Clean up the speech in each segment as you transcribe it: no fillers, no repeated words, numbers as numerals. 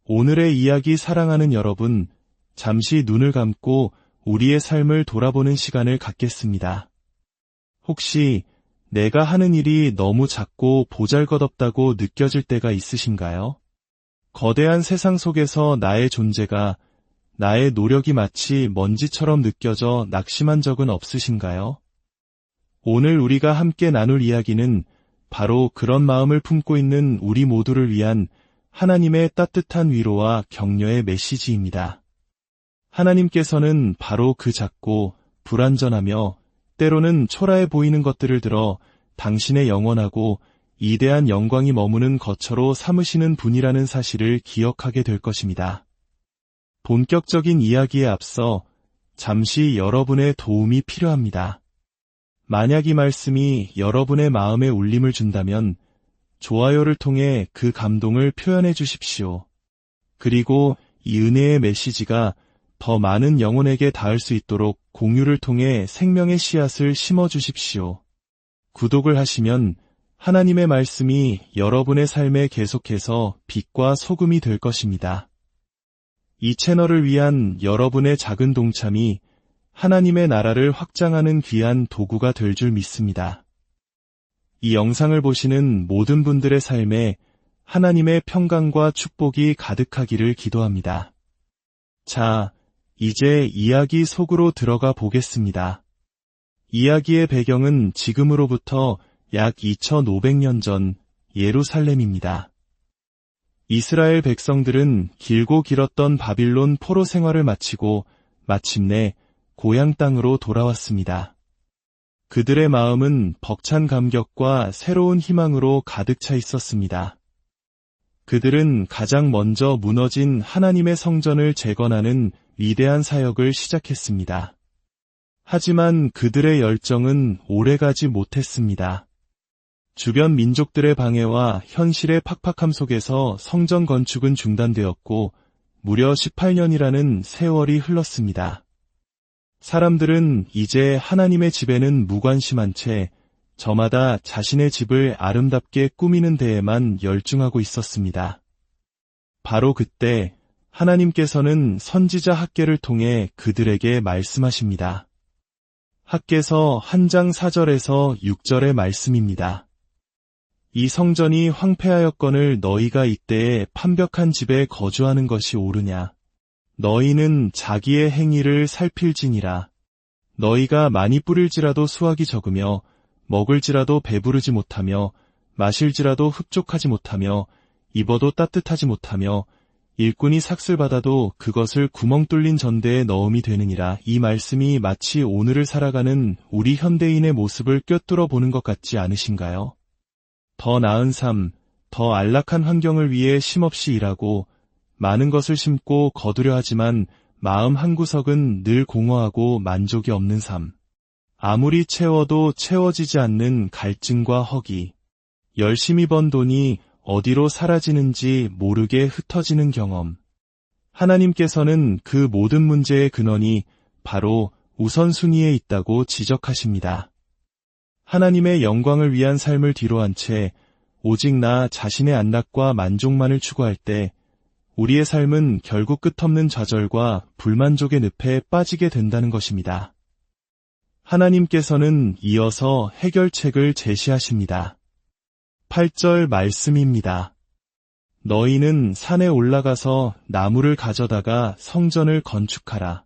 오늘의 이야기 사랑하는 여러분, 잠시 눈을 감고 우리의 삶을 돌아보는 시간을 갖겠습니다. 혹시 내가 하는 일이 너무 작고 보잘것없다고 느껴질 때가 있으신가요? 거대한 세상 속에서 나의 존재가, 나의 노력이 마치 먼지처럼 느껴져 낙심한 적은 없으신가요? 오늘 우리가 함께 나눌 이야기는 바로 그런 마음을 품고 있는 우리 모두를 위한 하나님의 따뜻한 위로와 격려의 메시지입니다. 하나님께서는 바로 그 작고 불완전하며 때로는 초라해 보이는 것들을 들어 당신의 영원하고 이대한 영광이 머무는 거처로 삼으시는 분이라는 사실을 기억하게 될 것입니다. 본격적인 이야기에 앞서 잠시 여러분의 도움이 필요합니다. 만약 이 말씀이 여러분의 마음에 울림을 준다면 좋아요를 통해 그 감동을 표현해 주십시오. 그리고 이 은혜의 메시지가 더 많은 영혼에게 닿을 수 있도록 공유를 통해 생명의 씨앗을 심어 주십시오. 구독을 하시면 하나님의 말씀이 여러분의 삶에 계속해서 빛과 소금이 될 것입니다. 이 채널을 위한 여러분의 작은 동참이 하나님의 나라를 확장하는 귀한 도구가 될 줄 믿습니다. 이 영상을 보시는 모든 분들의 삶에 하나님의 평강과 축복이 가득하기를 기도합니다. 자, 이제 이야기 속으로 들어가 보겠습니다. 이야기의 배경은 지금으로부터 약 2500년 전 예루살렘입니다. 이스라엘 백성들은 길고 길었던 바빌론 포로 생활을 마치고 마침내 고향 땅으로 돌아왔습니다. 그들의 마음은 벅찬 감격과 새로운 희망으로 가득 차 있었습니다. 그들은 가장 먼저 무너진 하나님의 성전을 재건하는 위대한 사역을 시작했습니다. 하지만 그들의 열정은 오래가지 못했습니다. 주변 민족들의 방해와 현실의 팍팍함 속에서 성전 건축은 중단되었고 무려 18년이라는 세월이 흘렀습니다. 사람들은 이제 하나님의 집에는 무관심한 채 저마다 자신의 집을 아름답게 꾸미는 데에만 열중하고 있었습니다. 바로 그때 하나님께서는 선지자 학개를 통해 그들에게 말씀하십니다. 학개서 1장 4절에서 6절의 말씀입니다. 이 성전이 황폐하였거늘 너희가 이때에 판벽한 집에 거주하는 것이 옳으냐? 너희는 자기의 행위를 살필지니라. 너희가 많이 뿌릴지라도 수확이 적으며 먹을지라도 배부르지 못하며 마실지라도 흡족하지 못하며 입어도 따뜻하지 못하며 일꾼이 삭슬 받아도 그것을 구멍 뚫린 전대에 넣음이 되느니라. 이 말씀이 마치 오늘을 살아가는 우리 현대인의 모습을 꿰뚫어 보는 것 같지 않으신가요? 더 나은 삶, 더 안락한 환경을 위해 쉼없이 일하고 많은 것을 심고 거두려 하지만 마음 한구석은 늘 공허하고 만족이 없는 삶. 아무리 채워도 채워지지 않는 갈증과 허기. 열심히 번 돈이 어디로 사라지는지 모르게 흩어지는 경험. 하나님께서는 그 모든 문제의 근원이 바로 우선순위에 있다고 지적하십니다. 하나님의 영광을 위한 삶을 뒤로한 채 오직 나 자신의 안락과 만족만을 추구할 때 우리의 삶은 결국 끝없는 좌절과 불만족의 늪에 빠지게 된다는 것입니다. 하나님께서는 이어서 해결책을 제시하십니다. 8절 말씀입니다. 너희는 산에 올라가서 나무를 가져다가 성전을 건축하라.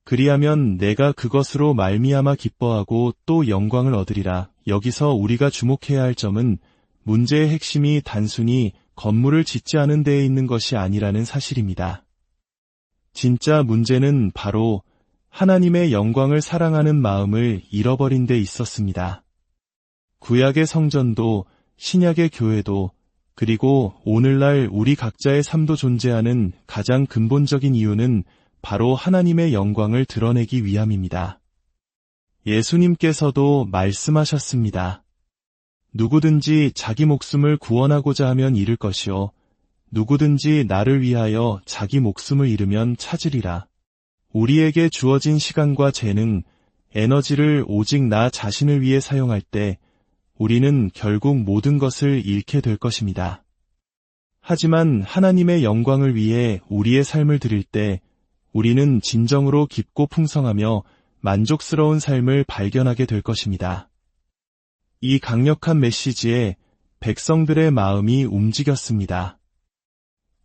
그리하면 내가 그것으로 말미암아 기뻐하고 또 영광을 얻으리라. 여기서 우리가 주목해야 할 점은 문제의 핵심이 단순히 건물을 짓지 않은 데에 있는 것이 아니라는 사실입니다. 진짜 문제는 바로 하나님의 영광을 사랑하는 마음을 잃어버린 데 있었습니다. 구약의 성전도 신약의 교회도 그리고 오늘날 우리 각자의 삶도 존재하는 가장 근본적인 이유는 바로 하나님의 영광을 드러내기 위함입니다. 예수님께서도 말씀하셨습니다. 누구든지 자기 목숨을 구원하고자 하면 잃을 것이요 누구든지 나를 위하여 자기 목숨을 잃으면 찾으리라. 우리에게 주어진 시간과 재능, 에너지를 오직 나 자신을 위해 사용할 때 우리는 결국 모든 것을 잃게 될 것입니다. 하지만 하나님의 영광을 위해 우리의 삶을 드릴 때 우리는 진정으로 깊고 풍성하며 만족스러운 삶을 발견하게 될 것입니다. 이 강력한 메시지에 백성들의 마음이 움직였습니다.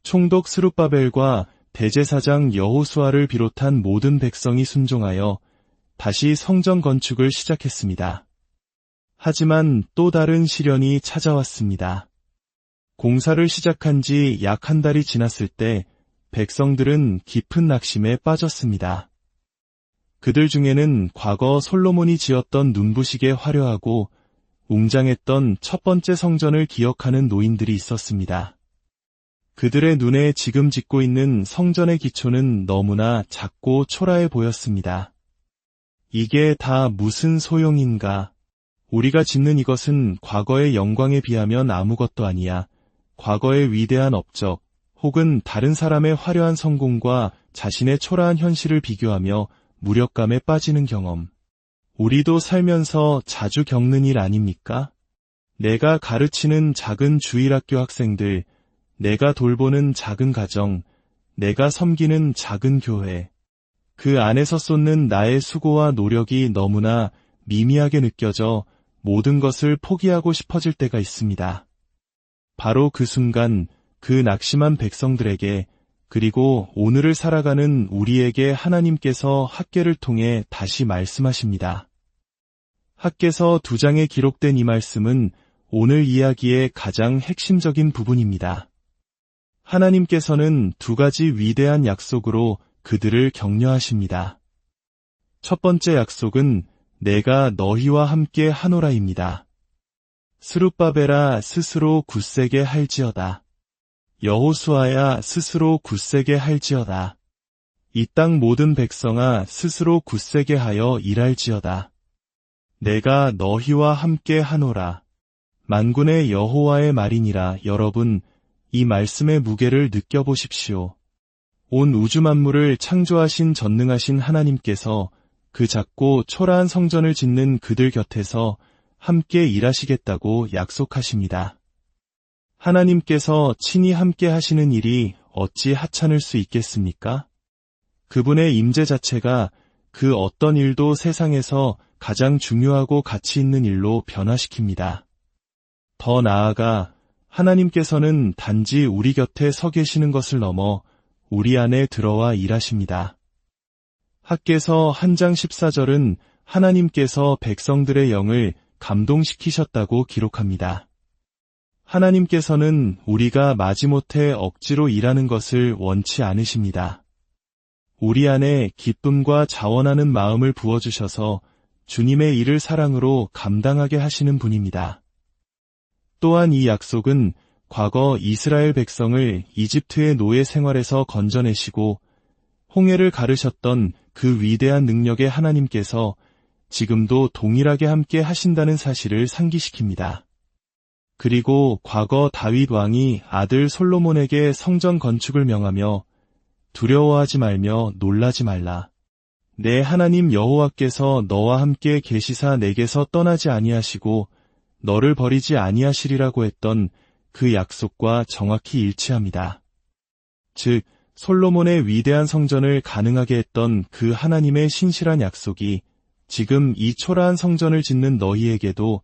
총독 스룹바벨과 대제사장 여호수아를 비롯한 모든 백성이 순종하여 다시 성전 건축을 시작했습니다. 하지만 또 다른 시련이 찾아왔습니다. 공사를 시작한 지 약 한 달이 지났을 때 백성들은 깊은 낙심에 빠졌습니다. 그들 중에는 과거 솔로몬이 지었던 눈부시게 화려하고 웅장했던 첫 번째 성전을 기억하는 노인들이 있었습니다. 그들의 눈에 지금 짓고 있는 성전의 기초는 너무나 작고 초라해 보였습니다. 이게 다 무슨 소용인가? 우리가 짓는 이것은 과거의 영광에 비하면 아무것도 아니야. 과거의 위대한 업적, 혹은 다른 사람의 화려한 성공과 자신의 초라한 현실을 비교하며 무력감에 빠지는 경험. 우리도 살면서 자주 겪는 일 아닙니까? 내가 가르치는 작은 주일학교 학생들, 내가 돌보는 작은 가정, 내가 섬기는 작은 교회. 그 안에서 쏟는 나의 수고와 노력이 너무나 미미하게 느껴져 모든 것을 포기하고 싶어질 때가 있습니다. 바로 그 순간 그 낙심한 백성들에게 그리고 오늘을 살아가는 우리에게 하나님께서 학개를 통해 다시 말씀하십니다. 학개서 2장에 기록된 이 말씀은 오늘 이야기의 가장 핵심적인 부분입니다. 하나님께서는 2가지 위대한 약속으로 그들을 격려하십니다. 첫 번째 약속은 내가 너희와 함께 하노라입니다. 스룹바벨아 스스로 굳세게 할지어다. 여호수아야 스스로 굳세게 할지어다. 이 땅 모든 백성아 스스로 굳세게 하여 일할지어다. 내가 너희와 함께 하노라. 만군의 여호와의 말이니라. 여러분, 이 말씀의 무게를 느껴보십시오. 온 우주 만물을 창조하신 전능하신 하나님께서 그 작고 초라한 성전을 짓는 그들 곁에서 함께 일하시겠다고 약속하십니다. 하나님께서 친히 함께 하시는 일이 어찌 하찮을 수 있겠습니까? 그분의 임재 자체가 그 어떤 일도 세상에서 가장 중요하고 가치 있는 일로 변화시킵니다. 더 나아가 하나님께서는 단지 우리 곁에 서 계시는 것을 넘어 우리 안에 들어와 일하십니다. 학개서 1장 14절은 하나님께서 백성들의 영을 감동시키셨다고 기록합니다. 하나님께서는 우리가 마지못해 억지로 일하는 것을 원치 않으십니다. 우리 안에 기쁨과 자원하는 마음을 부어주셔서 주님의 일을 사랑으로 감당하게 하시는 분입니다. 또한 이 약속은 과거 이스라엘 백성을 이집트의 노예 생활에서 건져내시고 홍해를 가르셨던 그 위대한 능력의 하나님께서 지금도 동일하게 함께 하신다는 사실을 상기시킵니다. 그리고 과거 다윗 왕이 아들 솔로몬에게 성전 건축을 명하며 두려워하지 말며 놀라지 말라. 내 하나님 여호와께서 너와 함께 계시사 내게서 떠나지 아니하시고 너를 버리지 아니하시리라고 했던 그 약속과 정확히 일치합니다. 즉, 솔로몬의 위대한 성전을 가능하게 했던 그 하나님의 신실한 약속이 지금 이 초라한 성전을 짓는 너희에게도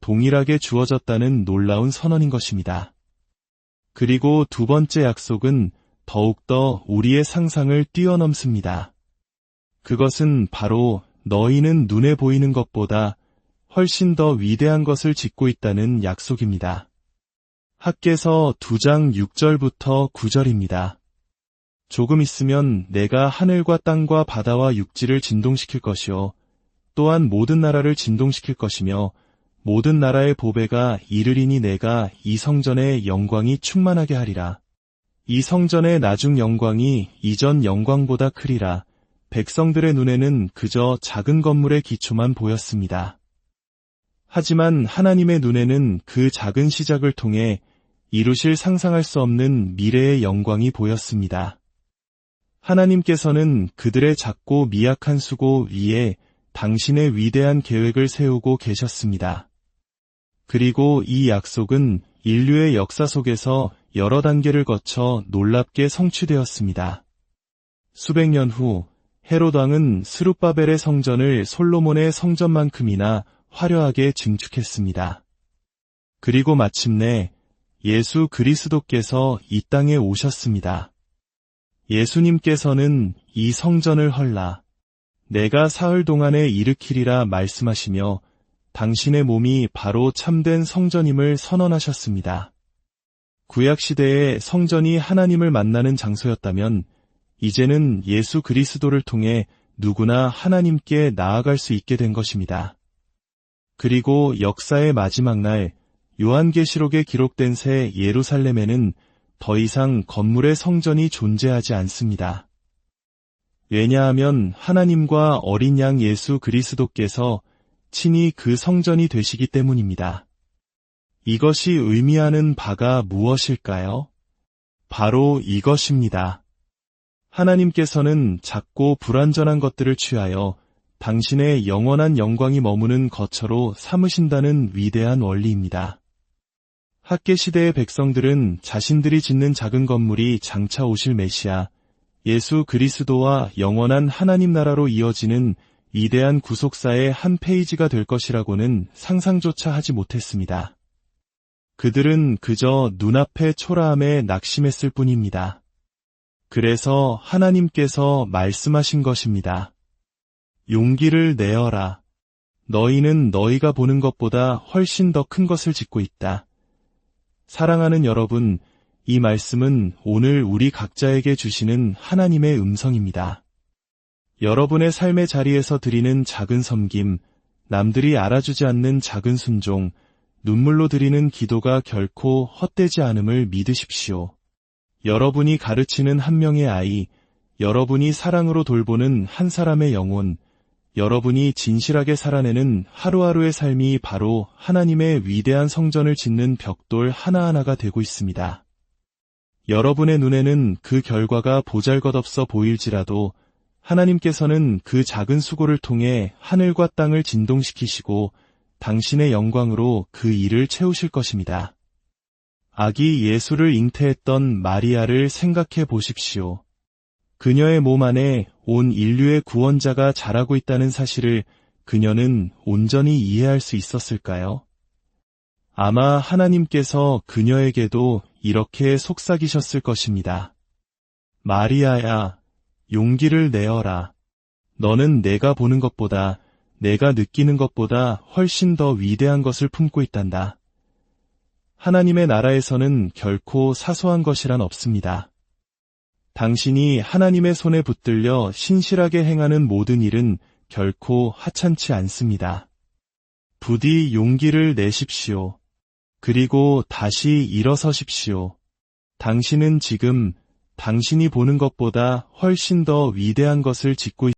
동일하게 주어졌다는 놀라운 선언인 것입니다. 그리고 2번째 약속은 더욱더 우리의 상상을 뛰어넘습니다. 그것은 바로 너희는 눈에 보이는 것보다 훨씬 더 위대한 것을 짓고 있다는 약속입니다. 학개서 2장 6절부터 9절입니다. 조금 있으면 내가 하늘과 땅과 바다와 육지를 진동시킬 것이요 또한 모든 나라를 진동시킬 것이며 모든 나라의 보배가 이르리니 내가 이 성전의 영광이 충만하게 하리라. 이 성전의 나중 영광이 이전 영광보다 크리라. 백성들의 눈에는 그저 작은 건물의 기초만 보였습니다. 하지만 하나님의 눈에는 그 작은 시작을 통해 이루실 상상할 수 없는 미래의 영광이 보였습니다. 하나님께서는 그들의 작고 미약한 수고 위에 당신의 위대한 계획을 세우고 계셨습니다. 그리고 이 약속은 인류의 역사 속에서 여러 단계를 거쳐 놀랍게 성취되었습니다. 수백 년 후 헤롯 왕은 스룹바벨의 성전을 솔로몬의 성전만큼이나 화려하게 증축했습니다. 그리고 마침내 예수 그리스도께서 이 땅에 오셨습니다. 예수님께서는 이 성전을 헐라 내가 사흘 동안에 일으키리라 말씀하시며 당신의 몸이 바로 참된 성전임을 선언하셨습니다. 구약시대의 성전이 하나님을 만나는 장소였다면 이제는 예수 그리스도를 통해 누구나 하나님께 나아갈 수 있게 된 것입니다. 그리고 역사의 마지막 날 요한계시록에 기록된 새 예루살렘에는 더 이상 건물의 성전이 존재하지 않습니다. 왜냐하면 하나님과 어린 양 예수 그리스도께서 친히 그 성전이 되시기 때문입니다. 이것이 의미하는 바가 무엇일까요? 바로 이것입니다. 하나님께서는 작고 불완전한 것들을 취하여 당신의 영원한 영광이 머무는 거처로 삼으신다는 위대한 원리입니다. 학개시대의 백성들은 자신들이 짓는 작은 건물이 장차 오실 메시아, 예수 그리스도와 영원한 하나님 나라로 이어지는 위대한 구속사의 한 페이지가 될 것이라고는 상상조차 하지 못했습니다. 그들은 그저 눈앞의 초라함에 낙심했을 뿐입니다. 그래서 하나님께서 말씀하신 것입니다. 용기를 내어라. 너희는 너희가 보는 것보다 훨씬 더 큰 것을 짓고 있다. 사랑하는 여러분, 이 말씀은 오늘 우리 각자에게 주시는 하나님의 음성입니다. 여러분의 삶의 자리에서 드리는 작은 섬김, 남들이 알아주지 않는 작은 순종, 눈물로 드리는 기도가 결코 헛되지 않음을 믿으십시오. 여러분이 가르치는 한 명의 아이, 여러분이 사랑으로 돌보는 한 사람의 영혼, 여러분이 진실하게 살아내는 하루하루의 삶이 바로 하나님의 위대한 성전을 짓는 벽돌 하나하나가 되고 있습니다. 여러분의 눈에는 그 결과가 보잘것없어 보일지라도 하나님께서는 그 작은 수고를 통해 하늘과 땅을 진동시키시고 당신의 영광으로 그 일을 채우실 것입니다. 아기 예수를 잉태했던 마리아를 생각해 보십시오. 그녀의 몸 안에 온 인류의 구원자가 자라고 있다는 사실을 그녀는 온전히 이해할 수 있었을까요? 아마 하나님께서 그녀에게도 이렇게 속삭이셨을 것입니다. 마리아야, 용기를 내어라. 너는 내가 보는 것보다, 내가 느끼는 것보다 훨씬 더 위대한 것을 품고 있단다. 하나님의 나라에서는 결코 사소한 것이란 없습니다. 당신이 하나님의 손에 붙들려 신실하게 행하는 모든 일은 결코 하찮지 않습니다. 부디 용기를 내십시오. 그리고 다시 일어서십시오. 당신은 지금 당신이 보는 것보다 훨씬 더 위대한 것을 짓고